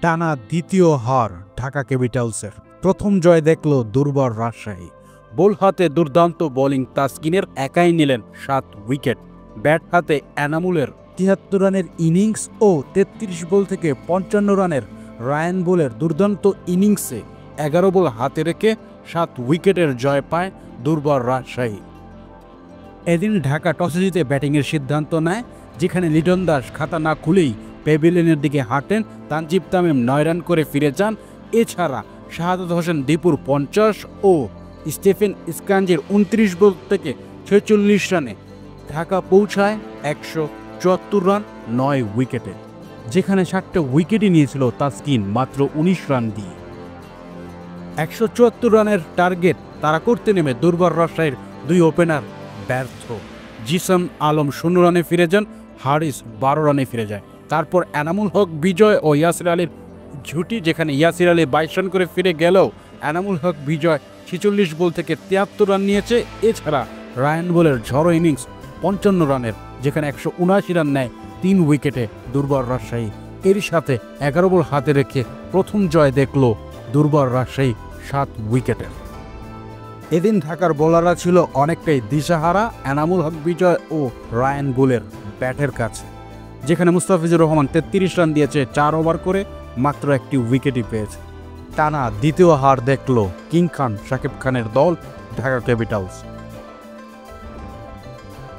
টানা দ্বিতীয় হার ঢাকা ক্যাপিটালসের। প্রথম জয় দেখল দুর্বার রাজশাহী। বল হাতে দুর্দান্ত বোলিং তাসকিনের, একাই নিলেন 7 উইকেট। ব্যাট হাতে এনামুলের ৭৩ রানের ইনিংস ও ৩৩ বল থেকে ৫৫ রানের রায়ান বোলের দুর্দান্ত ইনিংসে ১১ বল হাতে রেখে 7 উইকেটের জয় পায় দুর্বার রাজশাহী। এদিন ঢাকা টসে জিতে ব্যাটিংয়ের সিদ্ধান্ত নেয়, যেখানে লিটন দাস খাতা না খুলেই প্যাভিলিয়নের দিকে হাঁটেন। তানজিব তামিম ৯ রান করে ফিরে যান। এছাড়া শাহাদাত হোসেন দীপুর ৫০ ও স্টিফেন স্কাঞ্জির ২৯ বল থেকে ৪৬ রানে ঢাকা পৌঁছায় ১৭৪ রান ৯ উইকেটে, যেখানে ৭টা উইকেটই নিয়েছিল তাসকিন মাত্র ১৯ রান দিয়ে। ১৭৪ রানের টার্গেট তারা করতে নেমে দুর্বার রাজশাহীর ২ ওপেনার ব্যর্থ। জিসান আলম ০ রানে ফিরে যান, হারিস ১২ রানে ফিরে যায়। তারপর এনামুল হক বিজয় ও ইয়াসির আলীর জুটি, যেখানে ইয়াসির আলী ২২ রান করে ফিরে গেলেও এনামুল হক বিজয় ৪৬ বল থেকে ৭৩ রান নিয়েছে। এছাড়া রায়ান বোলের ঝড়ো ইনিংস ৫৫ রানের, যেখানে ১৭৯ রান নেয় ৩ উইকেটে দুর্বার রাজশাহী। এরই সাথে ১১ বল হাতে রেখে প্রথম জয় দেখল দুর্বার রাজশাহী ৭ উইকেটে। এদিন ঢাকার বোলাররা ছিল অনেকটাই দিশাহারা এনামুল হক বিজয় ও রায়ান বোলের ব্যাটের কাছে, যেখানে মুস্তাফিজুর রহমান ৩৩ রান দিয়েছে ৪ ওভার করে, মাত্র একটি উইকেটই পেয়েছে। টানা দ্বিতীয় হার দেখল কিং খান শাকিব খানের দল ঢাকা ক্যাপিটালস।